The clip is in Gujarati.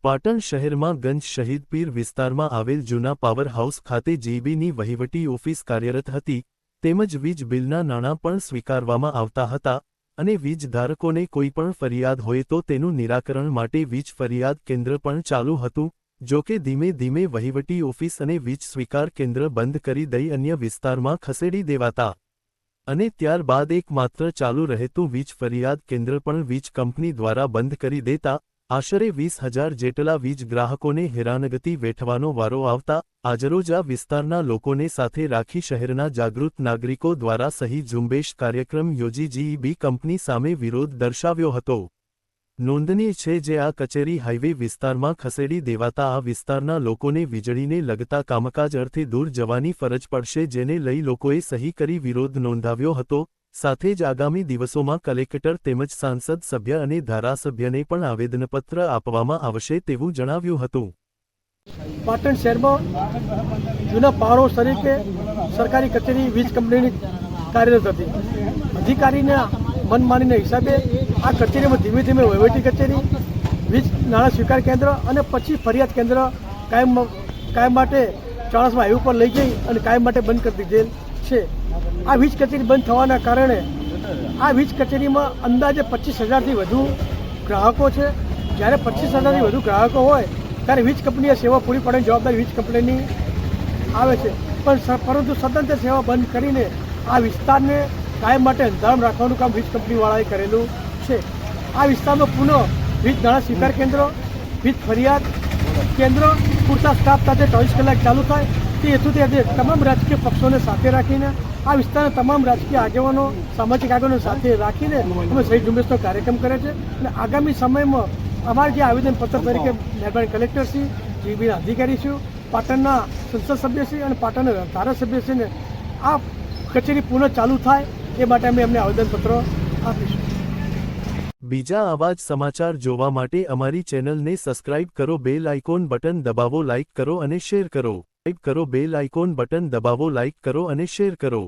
પાટણ શહેરમાં ગંજ શહીદ પીર વિસ્તારમાં આવેલ જૂના પાવર હાઉસ ખાતે જીબીની વહીવટી ઓફિસ કાર્યરત હતી, તેમજ વીજ બિલના નાણાં પણ સ્વીકારવામાં આવતા હતા અને વીજ ધારકોને કોઈ પણ ફરિયાદ હોય તો તેનું નિરાકરણ માટે વીજ ફરિયાદ કેન્દ્ર પણ ચાલુ હતું, જો કે ધીમે ધીમે વહીવટી ઓફિસ અને વીજ સ્વીકાર કેન્દ્ર બંધ કરી દઈ અન્ય વિસ્તારમાં ખસેડી દેવાતા અને ત્યારબાદ એકમાત્ર ચાલુ રહેતું વીજ ફરિયાદ કેન્દ્ર પણ વીજ કંપની દ્વારા બંધ કરી દેતા આશરે 20,000 જેટલા વીજ ગ્રાહકોને હેરાનગતિ વેઠવાનો વારો આવતા આજરોજ આ વિસ્તારના લોકોને સાથે રાખી શહેરના જાગૃત નાગરિકો દ્વારા સહી ઝુંબેશ કાર્યક્રમ યોજી જીઈબી કંપની સામે વિરોધ દર્શાવ્યો હતો। નોંધનીય છે જે આ કચેરી હાઈવે વિસ્તારમાં ખસેડી દેવાતા આ વિસ્તારના લોકોને વીજળીને લગતા કામકાજ અર્થે દૂર જવાની ફરજ પડશે, જેને લઈ લોકોએ સહી કરી વિરોધ નોંધાવ્યો હતો। સાથે જ આગામી દિવસોમાં કલેક્ટર તેમજ સાંસદ સભ્ય અને ધારાસભ્યને પણ આવેદનપત્ર આપવામાં આવશે તેવું જણાવ્યું હતું। પાટણ શહેરમાં જૂના પાવર હાઉસ તરીકે સરકારી કચેરી વીજ કંપનીની કાર્યરત હતી। અધિકારીના મનમાનીના હિસાબે આ કચેરીમાં ધીમે ધીમે વહીવટી કચેરી, વીજ નાણાં સ્વીકાર કેન્દ્ર અને પછી ફરિયાદ કેન્દ્ર કાયમ માટે ચાણસમા હાઈવે પર લઈ જઈ અને કાયમ માટે બંધ કરી દીધેલ છે। આ વીજ કચેરી બંધ થવાના કારણે આ વીજ કચેરીમાં અંદાજે 25,000થી વધુ ગ્રાહકો છે। જ્યારે 25,000થી વધુ ગ્રાહકો હોય ત્યારે વીજ કંપનીએ સેવા પૂરી પાડવાની જવાબદારી વીજ કંપનીની આવે છે, પરંતુ સ્વતંત્ર સેવા બંધ કરીને આ વિસ્તારને કાયમ માટે અંધારામ રાખવાનું કામ વીજ કંપનીવાળાએ કરેલું છે। આ વિસ્તારમાં પુનઃ વીજ નાણાં સ્વીકાર કેન્દ્ર, વીજ ફરિયાદ કેન્દ્ર પૂરતા સ્ટાફ સાથે 24 કલાક ચાલુ થાય તે હેતુથી આજે તમામ રાજકીય પક્ષોને સાથે રાખીને આ વિસ્તારના તમામ રાજકીય આગેવાનો, સામાજિક આગેવાનો સાથે રાખીને અમે સહી ઝુંબેશનો કાર્યક્રમ કરે છે અને આગામી સમયમાં અમારે જે આવેદનપત્ર તરીકે મહેરબાની કલેક્ટરશ્રી, જીબીના અધિકારીશ્રીઓ, પાટણના સંસદ સભ્યશ્રી અને પાટણના ધારાસભ્યશ્રીને આ કચેરી પુનઃ ચાલુ થાય એ માટે અમે એમને આવેદનપત્ર આપીશું। બીજા આવા જ સમાચાર જોવા માટે અમારી ચેનલને સબસ્ક્રાઇબ કરો, બેલ આઇકોન બટન દબાવો, લાઇક કરો અને શેર કરો। બેલ આઇકોન બટન દબાવો, લાઇક કરો અને શેર કરો।